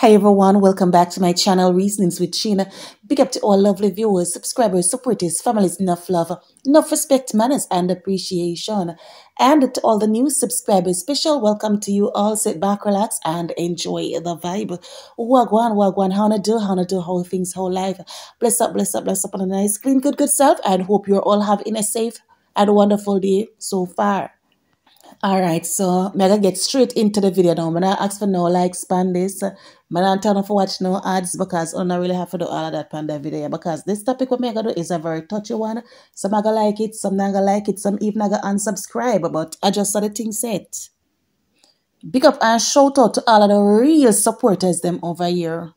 Hi everyone, welcome back to my channel Reasonings with Sheena. Big up to all lovely viewers, subscribers, supporters, families, enough love, enough respect, manners and appreciation. And to all the new subscribers, special welcome to you all. Sit back, relax and enjoy the vibe. Wagwan, how do, how things, how life. Bless up on a nice, clean, good self, and hope you're all having a safe and wonderful day so far. All right, so I'm gonna get straight into the video now. I'm gonna ask for no likes on this. I'm not turn off for watch no ads because I don't really have to do all of that on the video because this topic what I'm gonna do is a very touchy one. Some are gonna like it, some not gonna like it, some even gonna unsubscribe, but I just saw the thing set. Big up and shout out to all of the real supporters them over here.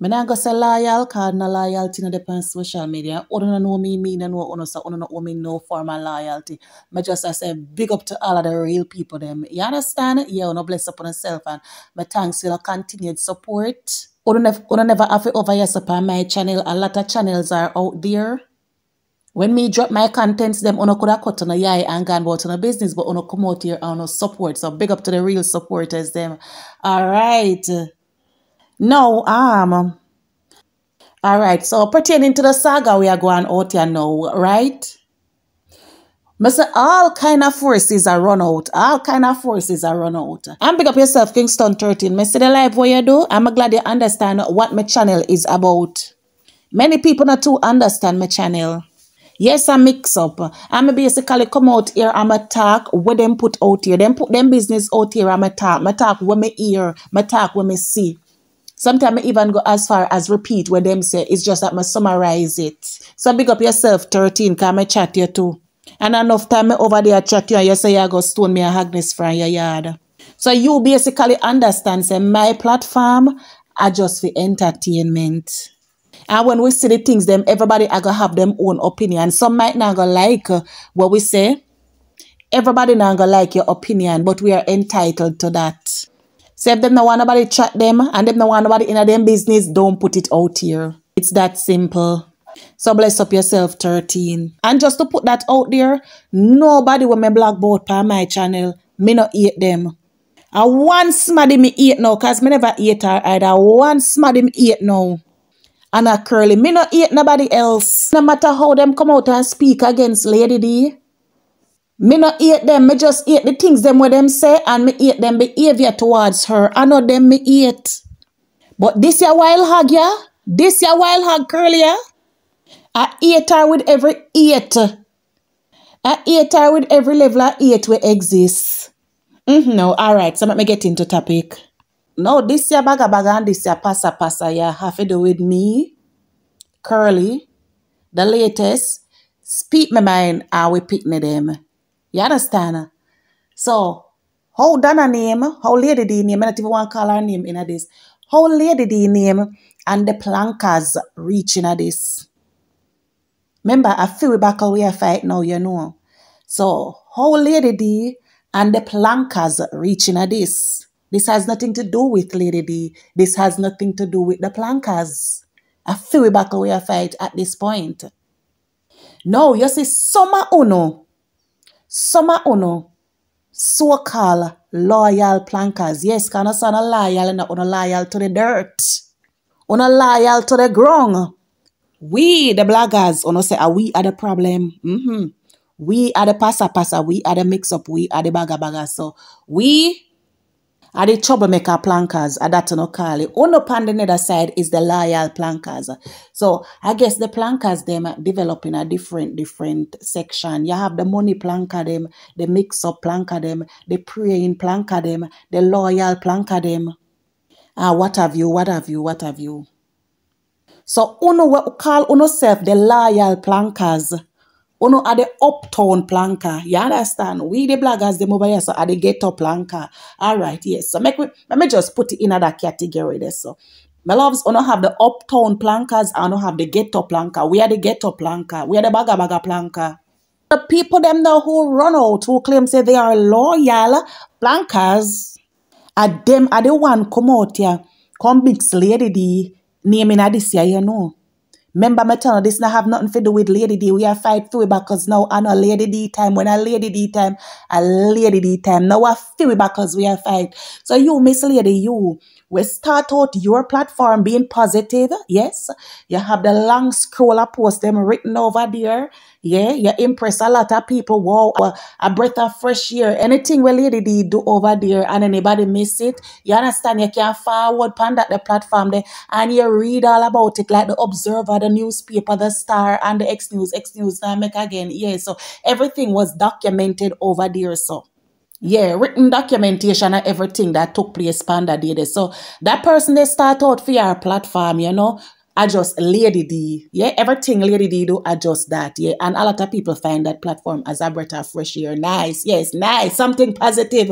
I not go say loyal, cause no loyalty no depend on social media. You don't know me no know uno, so you don't know me no formal loyalty. I just say big up to all of the real people them. You understand? Yeah, you bless up on yourself and my thanks for your continued support. You never have to over yourself on my channel. A lot of channels are out there. When me drop my contents, them could have cut on a eye and gone about on a business, but come out here and support. So big up to the real supporters them. All right. No, all right, so pertaining to the saga we are going out here now, right? Say all kind of forces are run out. All kind of forces are run out. And big up yourself, Kingston 13. Me see the live what you do. I'm glad you understand what my channel is about. Many people not to understand my channel. Yes, I mix up. I'm basically come out here, I'm a talk what them put out here. Them put them business out here, I'm a talk. My talk what me hear, my talk what me see. Sometimes I even go as far as repeat what them say. It's just that I summarize it. So big up yourself, 13, because I chat you too. And enough time I over there chat you and you say you go stone me a Agnes from your yard. So you basically understand, say my platform are just for entertainment. And when we see the things, them everybody are going to have them own opinion. Some might not go like what we say. Everybody not going to like your opinion, but we are entitled to that. So if them no want nobody chat them and them no want nobody in them business, don't put it out here. It's that simple. So bless up yourself, 13. And just to put that out there, nobody will me black boat on my channel. Me not eat them. And one smaddy me eat now, cause me never eat her either. One smaddy me eat now. And a curly. Me not eat nobody else. No matter how them come out and speak against Lady D. Me not eat them, me just eat the things them where them say and me eat them behavior towards her. I know them me eat. But this ya wild hog, yeah? This ya wild hog curly, yeah? I eat her with every eat. I eat her with every level of eat we exists. No, alright, so let me get into topic. No, this ya baga and this ya pasa, yeah, have to do with me, Curly, the latest, speak my mind and we pick me them. You understand? So, how Donna name, how Lady D name, I don't even want to call her name in this. How Lady D name and the Plankas reach in this. Remember, I feel back we are fight now, you know. So, how Lady D and the Plankas reach in this. This has nothing to do with Lady D. This has nothing to do with the Plankas. I feel back we are fight at this point. No, you see, some uno, so-called loyal Plankas. Yes, can I sound loyal and not loyal to the dirt. Loyal to the ground. We, the bloggers, say, we are the problem. We are the pasa, we are the mix-up, we are the baga. So, we are the troublemaker Plankas, that no call it. On the other side is the loyal Plankas. So I guess the Plankas them develop in a different section. You have the money Planka them, the mix up Planka them, the praying Planka them, the loyal Planka them. What have you? So uno call uno self the loyal Plankas. Uno are the uptown Planka. You understand? We the bloggers, them over here, so are the ghetto Planka. Alright, yes. So let me just put it in that category there. So my loves, uno have the uptown Plankas, and uno have the ghetto Planka. We are the ghetto Planka. We are the baga Planka. The people them now who run out, who claim say they are loyal Plankas, are them are the one come out here, come big Lady D, naming this year, you know. Remember, me tell you, this not have nothing to do with Lady D. We are fight through because now I know Lady D time. When I Lady D time, Now I feel because we are fight. So you, Miss Lady, you We start out your platform being positive. Yes. You have the long scroll of posts them written over there. Yeah. You impress a lot of people. Wow. A breath of fresh air. Anything we lady did do over there and anybody miss it. You understand? You can forward pan that the platform there and you read all about it like the Observer, the newspaper, the Star and the X News now make again. Yeah. So everything was documented over there. So yeah, written documentation of everything that took place Panda did. So that person they start out for your platform, adjust Lady D. Yeah, everything Lady D do adjust that. Yeah. And a lot of people find that platform as a breath of fresh air. Nice. Yes, nice. Something positive.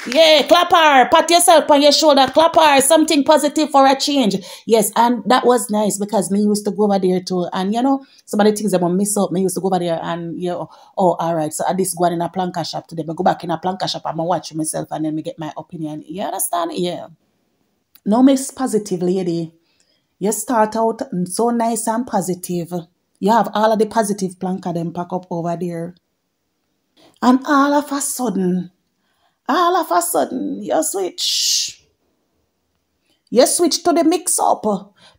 Yeah, clap her, pat yourself on your shoulder, clap her, something positive for a change. Yes, and that was nice because me used to go over there too. And some of the things I want miss up, me used to go over there and oh, all right. So I just go in a Plankas shop today. I go back in a Plankas shop and I watch myself and then me get my opinion. You understand? Yeah. No miss positive lady. You start out so nice and positive. You have all of the positive Planka them pack up over there. And all of a sudden, you switch. You switch to the mix-up.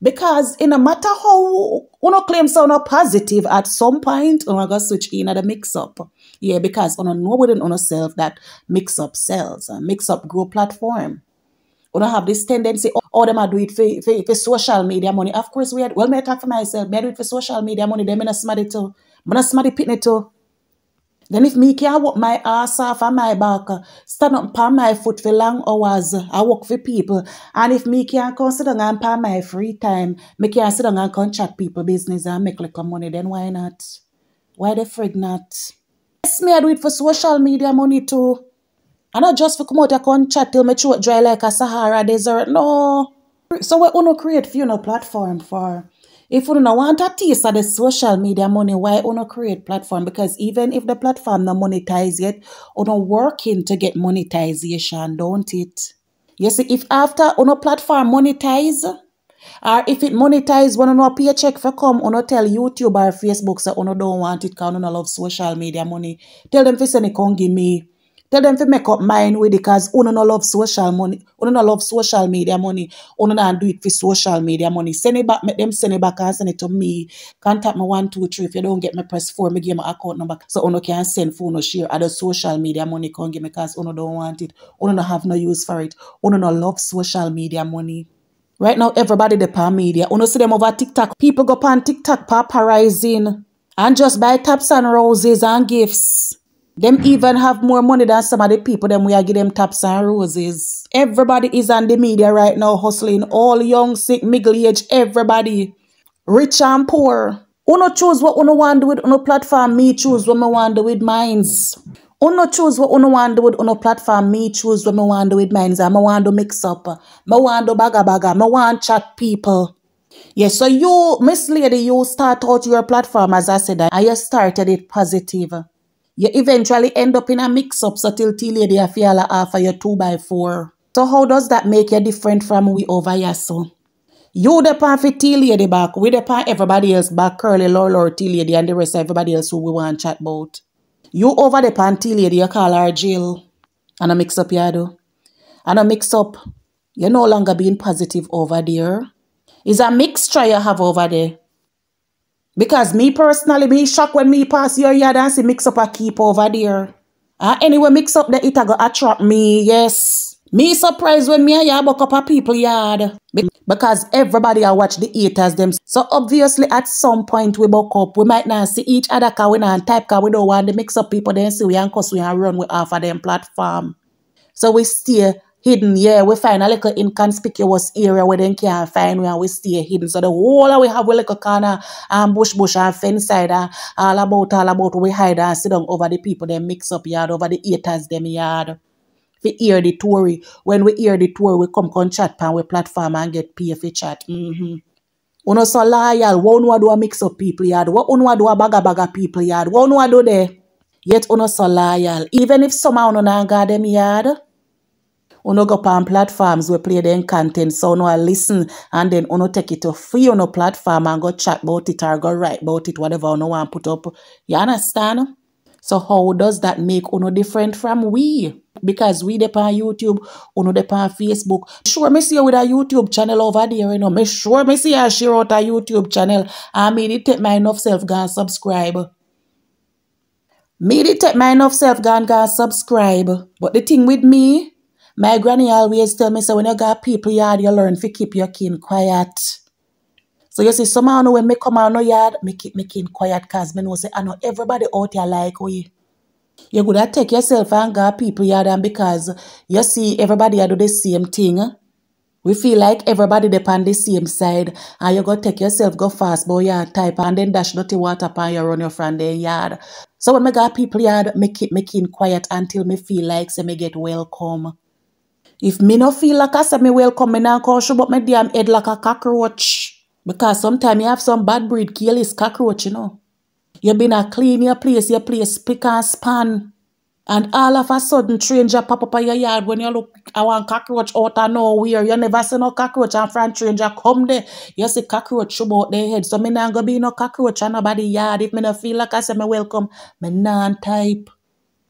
Because in no matter how you claim sound positive, at some point, you go switch in at the mix-up. Yeah, because you know within yourself that mix-up sells. Mix-up grow platform. You don't have this tendency, oh, them I do it for social media money. Of course, may I talk for myself. Me I do it for social media money. Them I not smarty too. I not smarty pitney too. Then if me can walk my ass off on my back, stand up on my foot for long hours, I work for people. And if me can come sit down and pay my free time, me can sit down and come chat people business and make little money, then why not? Why the frig not? Yes, me I do it for social media money too. And not just for come out and come chat till my throat dry like a Sahara desert. No. So what you create for platform for? If you don't want a taste of the social media money, why you create platform? Because even if the platform not monetize yet, you working to get monetization, don't it? You see, if after platform monetize, or if it monetize when you paycheck for come, tell YouTube or Facebook so you don't want it because you love social media money. Tell them to send it come give me. Tell them to make up mind with it because you no love social money. You no love social media money. You don't do it for social media money. Send it back, make them send it back and send it to me. Contact me 123. If you don't get me, press 4, me give my account number. So you can send phone or share other social media money can give me because you don't want it. You don't have no use for it. You don't love social media money. Right now, everybody the pan media. You see them over TikTok. People go on TikTok paparazing and just buy taps and roses and gifts. Them even have more money than some of the people them we are give them taps and roses. Everybody is on the media right now hustling. All young, sick, middle age, everybody. Rich and poor. Uno choose what uno want to do with uno platform. Me choose what me want to do with mines. Uno choose what uno want to do with uno platform. Me choose what me want to do with mines. And me want to mix up. Me want to baga. Me want chat people. Yes, so you, Miss Lady, you start out your platform as I said, and you started it positive. You eventually end up in a mix-up so till lady I feel like offer you 2x4. So how does that make you different from we over here so? You depend for lady back, we depend everybody else back, Curly, Lord, lady and the rest of everybody else who we want to chat about. You over the panty lady, you call her Jill. And a mix up you do. And a mix up, you're no longer being positive over there. It's a mixture you have over there. Because me personally, me shocked when me pass your yard and see mix up a keep over there. Anyway, mix up the it go attract me, yes. Me surprised when me and you buck up a people yard. Because everybody a watch the haters them. So obviously at some point we buck up. We might not see each other because we not type because we don't want to mix up people then see we and cuss we and run with half of them platform. So we stay hidden, yeah. We find a little inconspicuous area where they can't find we and we stay hidden. So the whole of we have a little corner and bush and fence side and all about we hide and sit down over the people they mix up yard, over the haters them yard. We hear the Tory. When we hear the Tory, we come chat pan we platform and get pay for chat. Uno so loyal, what uno do a mix up people yard, what uno do a baga people yard, what uno do there. Yet uno so loyal. Even if somehow uno not got them yard, uno go on platforms we play them content so uno listen and then uno take it to free uno platform and go chat about it or go write about it, whatever uno want put up. You understand? So how does that make uno different from we? Because we dep on YouTube, uno dep on Facebook. Sure, me see you with a YouTube channel over there, you know. Me sure me see you share out a YouTube channel. I mean, it take my enough self go and subscribe. Me it take my enough self go and subscribe. But the thing with me, my granny always tell me, so when you got people yard, you learn to keep your kin quiet. So you see, somehow when me come out no yard, me keep my kin quiet because me know say I know everybody out here like we. You could take yourself and go people yard and because you see everybody do the same thing. We feel like everybody depend the same side and you go take yourself, go fast boy yard type and then dash dirty water pan you run your friend their yard. So when me go people yard, me keep my kin quiet until me feel like say me get welcome. If me no feel like I say me welcome, me now call show but me damn head like a cockroach. Because sometimes you have some bad breed kill is cockroach, you know. You been a clean your place pick and span. And all of a sudden, stranger pop up in your yard when you look I want cockroach out of nowhere. You never see no cockroach and friend stranger come there. You see cockroach about their head. So me not gonna be no cockroach and nobody yard. If me no feel like I say me welcome, me non type.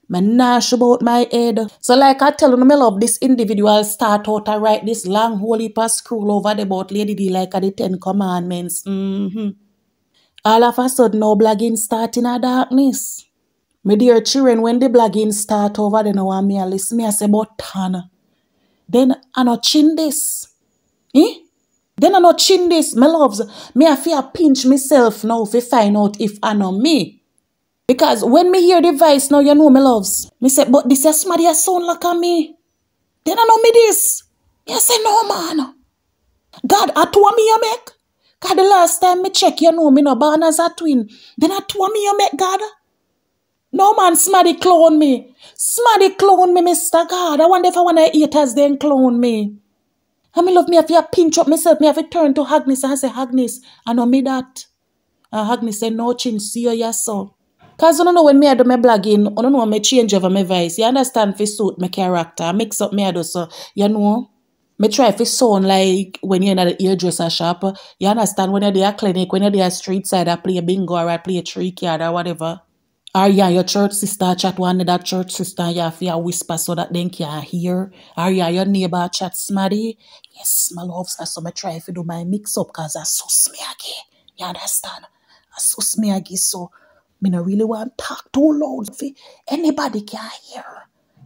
Me nash about my head. So like I tell you, me love this individual start out to write this long holy pass scroll over the about Lady D like the 10 commandments. All of a sudden no blogging start in a darkness. My dear children, when the blogging start over there now and me a listen, me I say about Donna. Then I no chin this. Then I no chin this, my loves. Me I feel pinch myself now to find out if I know me. Because when me hear the voice now, you know me loves. Me say, but this is somebody that sound like a me. Then I know me this. You say, no man. God, I told me you make. God, the last time me check, you know me no born as a twin. Then I told me you make, God. No man, somebody clone me. Somebody clone me, Mr. God. I wonder if I want to eat as then clone me. And me love me if you pinch up myself, me have to turn to Agnes and say, Agnes, I know me that. And Agnes say, no chin, see you, yes, so. Because you don't know when me I do my blogging, I don't know when me change over my voice. You understand for suit my character. I mix up me I do so, you know. Me try to sound like when you're in the hairdresser shop. You understand when you're there at clinic, when you're there street side, I play a bingo or I play a trick card or whatever. Or yeah, your church sister chat one another church sister, you have to whisper so that they can hear. Or yeah, your neighbor chat smarty. Yes, my loves, so I try to do my mix up because I so smaggy. You understand? I so smaggy, so me no really want to talk too loud for anybody can hear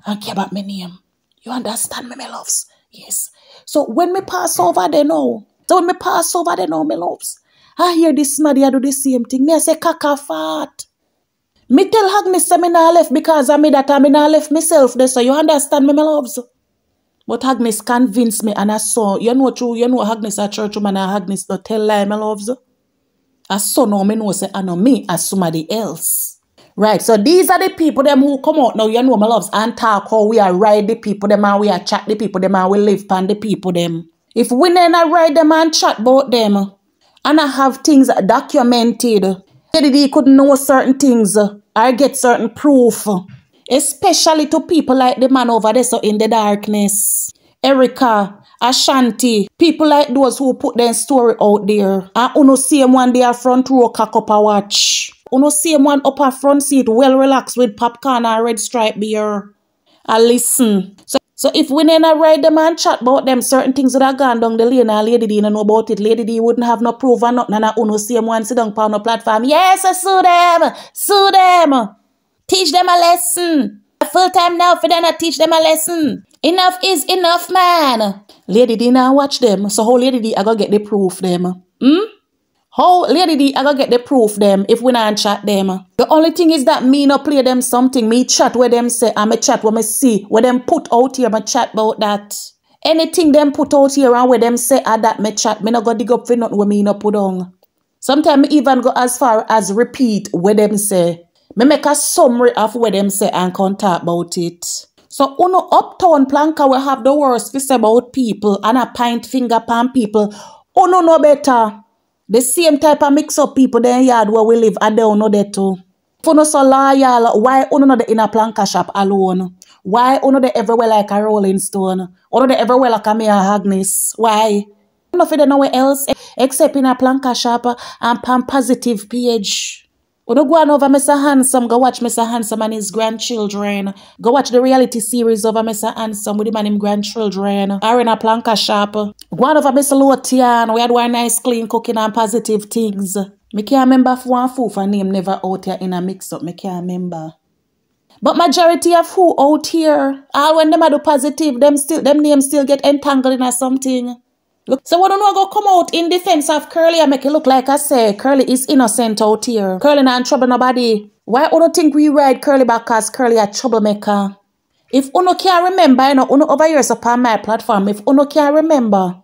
and care about my name. You understand me, my loves? Yes. So when me pass over there now, my loves, I hear this somebody I do the same thing. Me I say caca fart. Me tell Agnes say me not left because I me that I me not left myself there. So you understand me, my loves? But Agnes convinced me and I saw, you know true, you know Agnes a church woman and Agnes don't tell lie, my loves. I saw now me know say I know me as somebody else. Right, so these are the people them who come out now, you know my loves, and talk how we are ride the people them and we are chat the people them and we live pan the people them. If we never ride them and chat about them and I have things documented, they could know certain things or get certain proof. Especially to people like the man over there so in the darkness. Erica, Ashanti, people like those who put their story out there. And uno see him one day a front row cock up a watch. Uno see him one upper front seat well relaxed with popcorn and red stripe beer. And listen. So if we never ride them and chat about them, certain things that are gone down the lane and Lady D don't know about it. Lady D wouldn't have no proof or nothing and uno see him one sit down on the platform. Yes, sue them! Sue them! Teach them a lesson. Full time now for them to teach them a lesson. Enough is enough, man. Lady D now watch them. So how Lady D I go get the proof them? How Lady D I go get the proof them if we not chat them? The only thing is that me no play them something. Me chat where them say and me chat where me see. Where them put out here me chat about that. Anything them put out here and where them say that me chat. Me no go dig up for nothing where me no put on. Sometimes me even go as far as repeat where them say. Me make a summary of what them say and can talk about it. So uno uptown Planka will have the worst to say about people and a pint finger pan people. Uno no better. The same type of mix up people there in yard where we live and they know that too. If uno so loyal, why uno not in a Planka shop alone? Why uno they everywhere like a Rolling Stone? Uno they everywhere like a Mia Agnes? Why? Uno for nowhere else except in a Planka shop and pan positive page. Go on over Mr. Handsome, go watch Mr. Handsome and his grandchildren. Go watch the reality series over Mr. Handsome with him and his grandchildren. Or in a Plankas shop. Go on over Mr. Lotian, we had one nice clean cooking and positive things. Me can't remember if one food for name never out here in a mix-up. Me can't remember. But majority of who out here, all when them are do positive, them names still get entangled in a something. Look, so when you go come out in defense of Curly and make it look like I say Curly is innocent out here. Curly not in trouble nobody. Why you think we ride Curly back cause Curly a troublemaker? If you can't remember, you know, over years upon my platform, if you can't remember,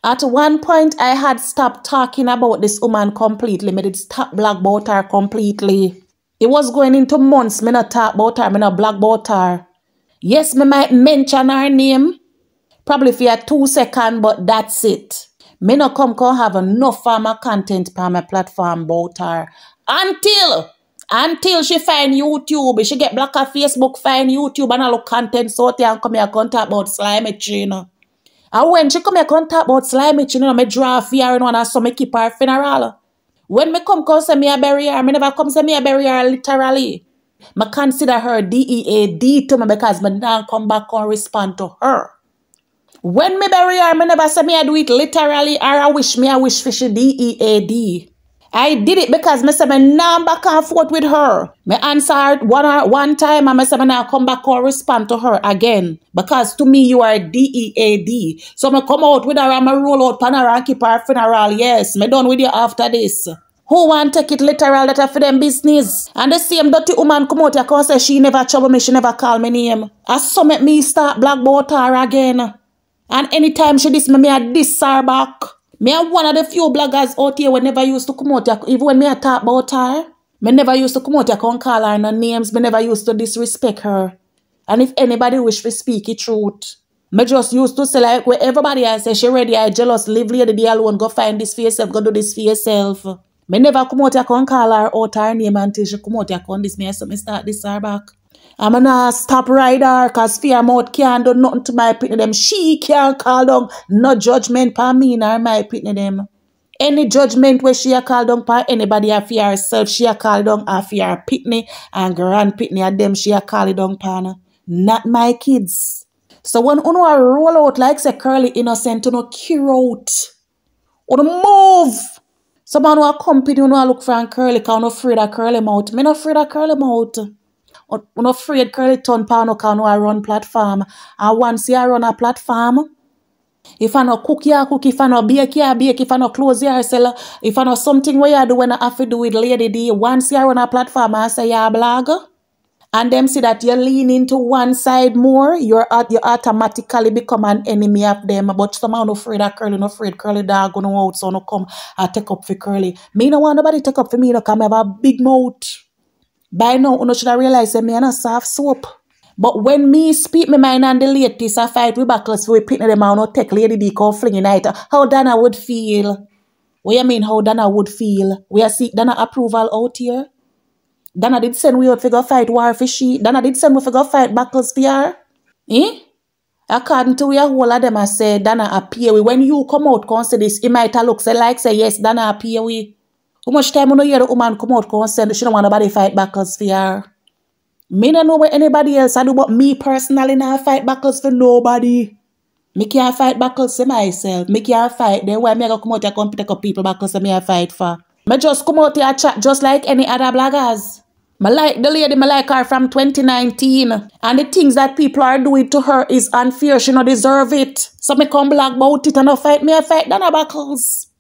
at one point I had stopped talking about this woman completely. Me did stop black about her completely. It was going into months, me not talk about her, me not black about her. Yes, me might mention her name. Probably for 2 seconds, but that's it. Me no come have enough farmer content on my platform about her. Until she find YouTube, she get blocked on Facebook, find YouTube and all content so and come here and talk about slime you know. And when she come here and talk about slime you know, me draw fear and one so me keep her funeral. When me come say me a bury her, me never come say me a bury her literally. Me consider her DEAD to me because me now come back and respond to her. When me bury her, me never say me I do it literally or I wish for she DEAD. I did it because me say me now back and forth with her. Me answer her one time and me say me now come back and respond to her again. Because to me you are DEAD. So me come out with her and me roll out pan her and keep her funeral. Yes, me done with you after this. Who want take it literal that for them business? And the same dirty woman come out here and say she never trouble me, she never call me name. And so make me start black about her again. And anytime she diss me, I diss her back. Me are one of the few bloggers out here who never used to come out here, even when me I talk about her. Me never used to come out here and call her no names. Me never used to disrespect her. And if anybody wish to speak the truth, me just used to say like where everybody else say she ready, I jealous, live lady alone, go find this for yourself, go do this for yourself. Me never come out here and call her out her name until she come out here and diss me. So me start diss her back. I'm gonna stop right there because fear mouth can't do nothing to my pitney them. She can't call down no judgment for me nor my pitney them. Any judgment where she a call down for anybody a fear herself, she a call down a fear pitney and grand pitney at them she a call it down for. Not my kids. So when you roll out like say Curly innocent, you know, cure out. You move. Someone who a company you know look for and Curly because you afraid of Curly mouth. Me not afraid of Curly mouth. I'm not afraid Curly turn pan no can I run platform. And once you run a platform, if I no cook ya cook, if I no bake ya bake, if I no close ya sell, if I no something where you do when I have to do with Lady D, once you run a platform I say ya blog, and them see that you lean into one side more, you automatically become an enemy of them. But somehow no afraid of Curly, no afraid Curly dog gonna out, so no come and take up for Curly. Me no want nobody take up for me, no come have a big mouth. By now, you should have realized that me and a soft soap. But when me speak my mind and the latest I fight with backers we pick them out, no take Lady D call flinging night. How Donna would feel? What you mean how Donna would feel? We are seek Donna approval out here. Donna did send we out to go fight war for she. Donna did send we to go fight backers for her. Eh? According to your whole of them I say Donna appear we. When you come out and say this, it might look say like say yes, Donna appear we. How much time you hear the woman come out and say she don't want nobody fight backers for her? Me don't know what anybody else I do, but me personally not fight backers for nobody. Me can't fight backers for myself. Me can't fight. Then why me go come out here and pick up people backers for me I fight for? Me just come out here and chat just like any other bloggers. Me like the lady, me like her from 2019. And the things that people are doing to her is unfair. She don't deserve it. So me come blog about it and I fight me, I fight Donna backers.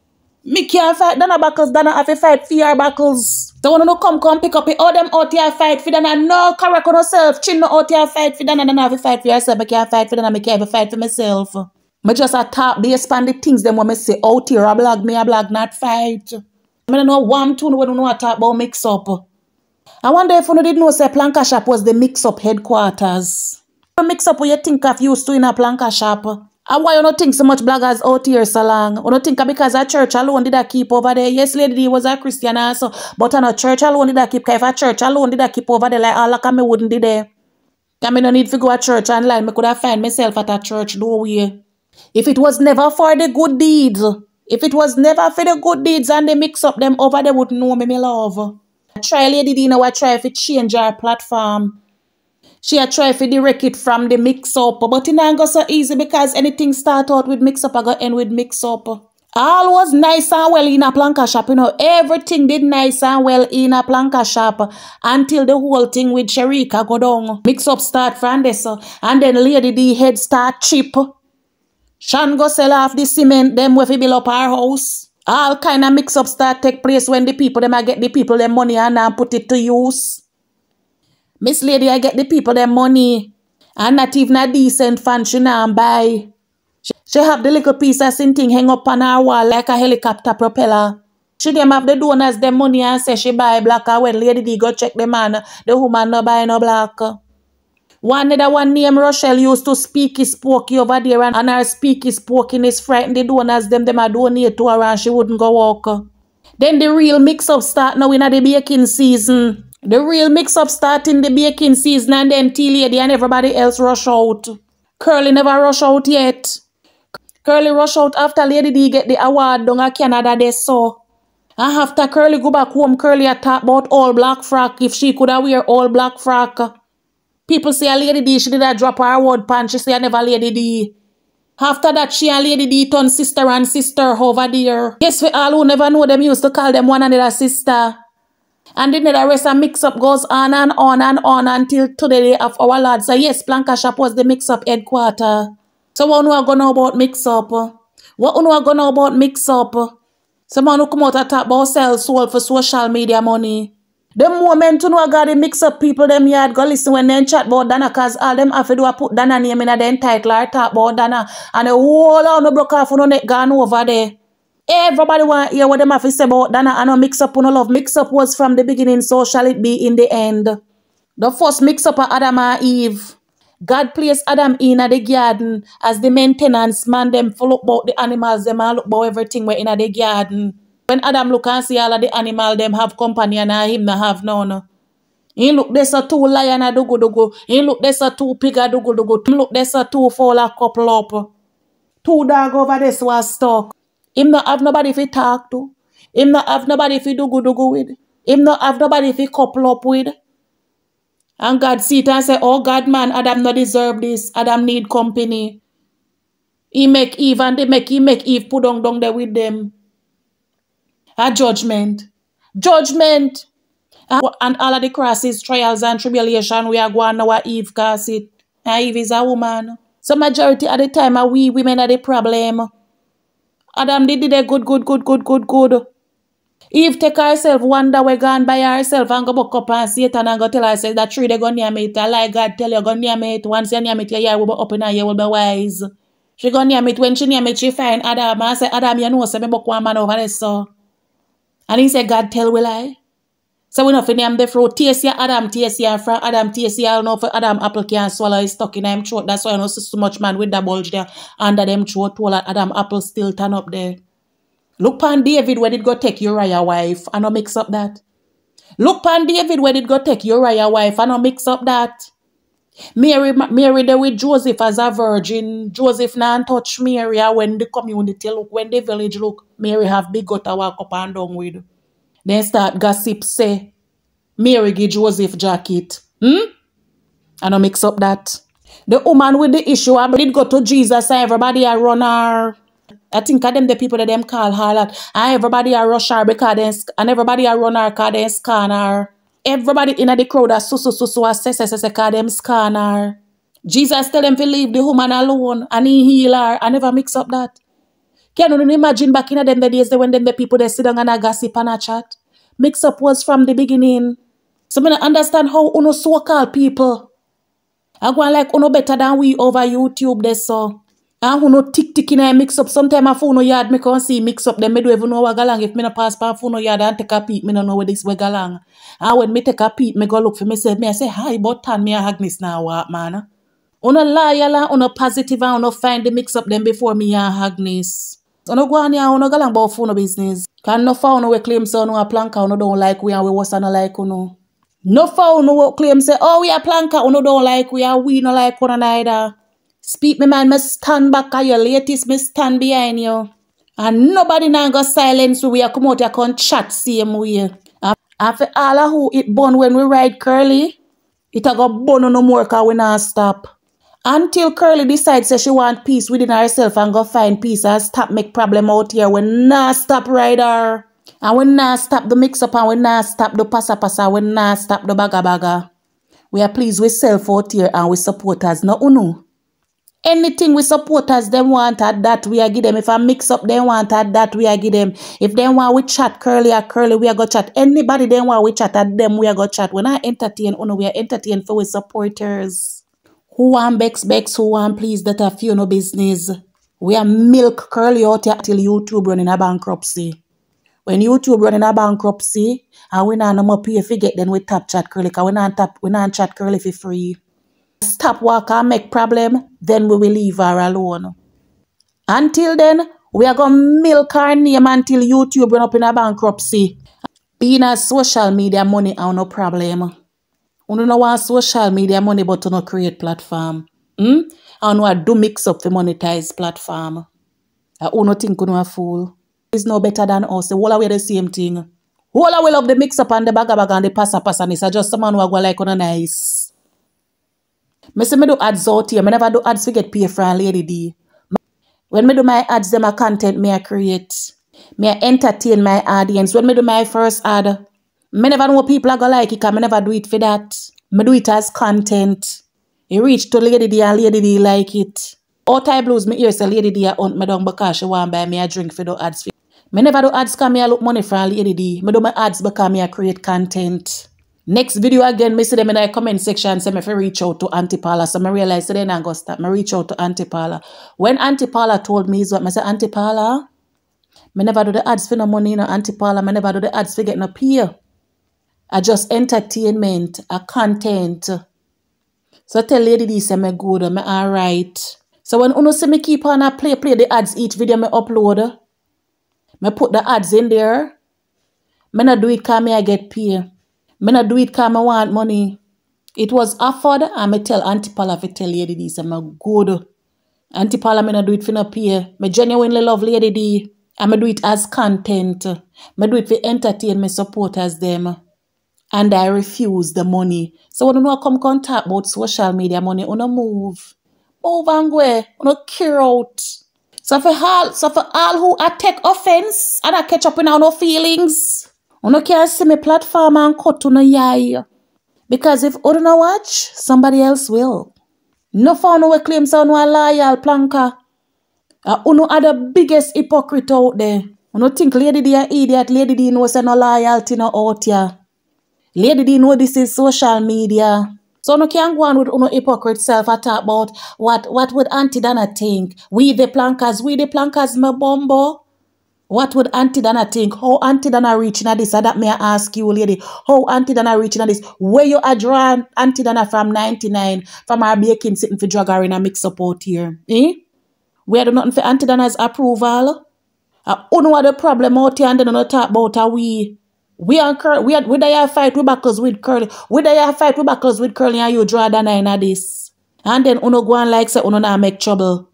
Me can't fight Donna backers, Donna have to fight for her backers. The one who come pick up it, all them out here fight for Donna. No, correct on herself. Chin no out here fight for Donna, Donna have to fight for herself. I can't fight for Donna, I can't even fight for myself. Me just a talk based on the things them when me say out here, I blog, not fight. I don't know one tune when you know I talk about mix up. I wonder if you did know say Plankas shop was the mix up headquarters. The mix up what you think of used to in a Plankas shop. And why you don't think so much bloggers out here so long? You don't think because a church alone did I keep over there? Yes, Lady D was a Christian also, but on a church alone did I keep. If a church alone did I keep over there like all like me wouldn't do there. Because me no need to go to church online. Me could have find myself at a church doorway. If it was never for the good deeds, if it was never for the good deeds and they mix up them over, they would know me love. Try Lady D now, I try to change her platform. She a try to direct it from the mix-up, but it ain't go so easy because anything start out with mix-up, I go end with mix-up. All was nice and well in a Plankas shop, you know. Everything did nice and well in a Plankas shop until the whole thing with Sharika go down. Mix-up start from this, and then Lady D head start chip. Shan go sell off the cement, them we fi build up our house. All kind of mix-up start take place when the people, them I get the people their money and put it to use. Miss Lady, I get the people their money. And not even a decent fan she now buy. She have the little piece of thing hang up on her wall like a helicopter propeller. She them have the donors their money and say she buy black. And when Lady D go check the man, the woman no buy no black. One named Rochelle used to speak his pokey over there and her speak his pokey is frightened the donors them a donate to her and she wouldn't go walk. Then the real mix-up start now in the baking season. The real mix-up start in the baking season and then T-Lady and everybody else rush out. Curly never rush out yet. Curly rush out after Lady D get the award down at Canada they saw. And after Curly go back home, Curly a talk about all black frock if she could have wear all black frock. People say a Lady D, she did a drop her award pan, she say I never Lady D. After that, she and Lady D turn sister and sister over there. Yes, we all who never know them used to call them one another sister. And then the rest of mix-up goes on and on and on until today of our Lord. So yes, Plankas shop was the mix-up headquarter. So what are going to know about mix-up? What are going to know about mix-up? Someone who come out and talk about sell soul for social media money. The moment you know got the mix-up people, them yard go listen when they chat about Donna, cause all them have to do a put Donna name in the title or talk about Donna. And the whole lot no broke off no neck gone over there. Everybody want to hear what them have to say about Donna and no mix-up no love. Mix-up was from the beginning, so shall it be in the end. The first mix-up of Adam and Eve. God placed Adam in the garden as the maintenance man, them full up about the animals, them all look about everything we in the garden. When Adam look and see all of the animals, them have company and him not have none. He look there's a two lion a dugu dugu. He look there's a two pig a dugu dugu. Him look there's a two fowl a couple up. Two dog over this was stuck. Him not have nobody fi talk to. Him not have nobody fi dugu dugu with. Him not have nobody fi couple up with. And God see it and say, oh God man, Adam not deserve this. Adam need company. He make Eve and they make Eve put down there with them. A judgment. Judgment. And all of the crosses, trials and tribulation we are going now Eve cause it. And Eve is a woman. So majority of the time we women are the problem. Adam did a good. Eve take herself wonder we gone by herself and go buck up and Satan and go tell herself that tree they go near me it. Like God tell you go near me it. Once you near me it, your ear will be open and you will be wise. She go near me it. When she near me it, she find Adam and say, Adam, you know, say me buck one man over there so. And he said, God tell we lie. So we know for name the fruit. Taste your Adam, taste your from Adam, taste your know for Adam apple can't swallow is stuck in him throat. That's why I know so much man with the bulge there under them throat while Adam apple still turn up there. Look pan David where did go take Uriah wife and no mix up that. Look pan David where did go take Uriah wife and no mix up that. Mary there with Joseph as a virgin. Joseph now touch Mary when the community look, when the village look, Mary have big got to walk up and down with. Then start gossip say, Mary give Joseph jacket. And no mix up that. The woman with the issue, I did go to Jesus and everybody a run her. I think of them the people that them call her that. And everybody a rush her because they, and everybody a run her because they scan her. Everybody in the crowd a so say cause them scan her. Jesus tell them to leave the woman alone and he heal her. I never mix up that. Can you imagine back in them the days when them the people they sit down and a gossip and a chat? Mix up was from the beginning. So I don't understand how uno so-called people I go like uno better than we over YouTube they so. And uno tick in a mix up. Sometimes I phone no yard me can see mix up them me do even know what galang. If me no pass by phone no yard and take a peep, me no know where this way galang. And when me take a peep, me go look for myself. Me I say hi but tan me a Agnes now what man. Uno loyal, uno positive and uno find the mix up them before me and Agnes. Uno go on here, uno galang about phone business. Can no for uno we claim so uno a Plankas, uno don't like we and we was no like uno. No for uno claim say, oh we a Plankas, uno don't like we and we no like uno neither. Speak me man, me stand back at your latest, me stand behind you. And nobody now go silence we a come out here come chat same way. And for all of who it burn when we ride Curly, it a go burn no more cause we not stop. Until Curly decides that she want peace within herself and go find peace and stop make problem out here, we not stop ride her. And we not stop the mix up and we not stop the passa passa, we not stop the baga baga. We are pleased with self out here and we supporters, no uno. Anything we supporters them want at that we are give them. If I mix up they want at that we are give them. If they want we chat Curly or Curly we are go chat. Anybody they want we chat at them we are go chat. We not entertain uno, we are entertain for we supporters. Who want Bex, who want please that a few no business. We are milk Curly out here till YouTube running a bankruptcy. When YouTube running a bankruptcy and we not no more pay if we get then we tap chat Curly because we not chat Curly for free. Stop work and make problem, then we will leave her alone. Until then, we are gonna milk her name until YouTube run up in a bankruptcy. Being a social media money are no problem. You don't want social media money but to not create platform. And you do mix up the monetize platform. You don't think you a fool. It's no better than us. The whole away the same thing. Whole away love the mix up and the baga baga and the passa passa. It's just someone who go like on a nice. Me say me do ads out here. Me never do ads to get paid from Lady D. When me do my ads, them a content me a create. Me a entertain my audience. When me do my first ad, me never know people are gonna like it because me never do it for that. Me do it as content. It reach to Lady D and Lady D like it. Out I blues me hear say Lady D a hunt me down because she want buy me a drink for do ads. Me never do ads because me a look money from Lady D. Me do my ads because me a create content. Next video again, me see them in the comment section, say me fi reach out to Auntie Paula. So me realize today I go stop. Me reach out to Auntie Paula. When Auntie Paula told me is what, me say, Auntie Paula, me never do the ads for no money, no Auntie Paula, me never do the ads for get no pay. I just entertainment, a content. So tell Lady D say me good, me alright. So when uno see me keep on a play the ads each video me upload, me put the ads in there. Me not do it cause me I get pay. Me not do it because I want money. It was offered and me tell Auntie Paula to tell Lady D, say me good. Auntie Paula, me not do it for no pay. Me genuinely love Lady D. And me do it as content. Me do it for entertain my supporters them. And I refuse the money. So when you come talk about social media money, you move. Move and go. You care out. So for all who take offense and I catch up in our no feelings, you can't see my platform and cut to no yai. Because if you don't watch, somebody else will. No for no claim so no loyal planka. You are the biggest hypocrite out there. You think Lady D a idiot, Lady D knows no loyalty no out here. Lady D know this is social media. So you can't go on with no hypocrite self and talk about what would Auntie Donna think? We the plankers, my bumbo. What would Auntie Donna think? How Auntie Donna reaching at this? That may I ask you, lady. How Auntie Donna reaching at this? Where you are drawing Auntie Donna from 99? From our baking sitting for drug her in a mix up out here. We do nothing for Auntie Donna's approval. Who know the problem out here and then not talk about how we and Curly. We there fight with backers with Curly. We there fight with backers with Curly and you draw Donna in this. And then uno go on like say uno not make trouble.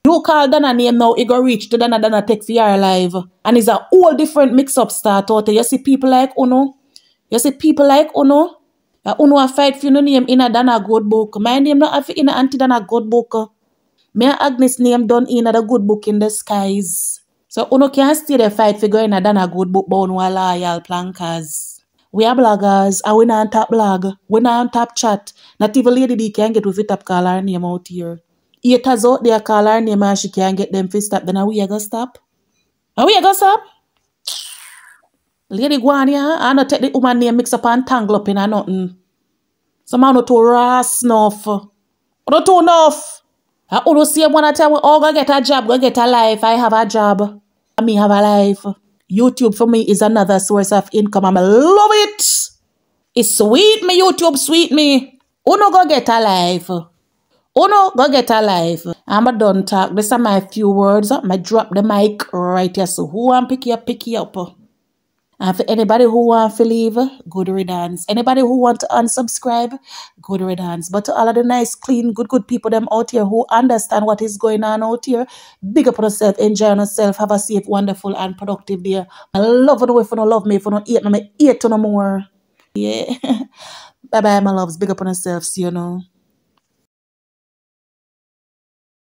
You call Donna name now, it go reach to Donna take for your life. And it's a whole different mix-up start out there. You see people like Uno. Uno a fight for your name in a Donna good book. My name not have in a Auntie Donna good book. Me and Agnes name done in a good book in the skies. So Uno can't stay there fight for going a Donna good book, but Uno a loyal plankers. We are bloggers and we not tap blog. We not tap chat. Not even Lady D can get with it up call her name out here. Haters out there call her name and she can't get them to stop. Then are we gonna stop? Lady Guania, I not take the woman name mix up and tangle up in a nothing. Some man not too rass enough. Not too enough. I don't see one at time, oh, go get a job, go get a life. I have a job. Me have a life. YouTube for me is another source of income. I love it. It's sweet me, YouTube, sweet me. Uno go get a life. Uno go get a life. I'm done talk. These are my few words. I drop the mic right here. So who want pick you up? And for anybody who want to leave, good riddance. Anybody who want to unsubscribe, good riddance. But to all of the nice, clean, good people them out here who understand what is going on out here, big up on yourself, enjoy on yourself, have a safe, wonderful, and productive day. I love it if you don't love me, if you don't hate me, I hate you no more. Yeah. Bye bye, my loves. Big up on yourself. See you now.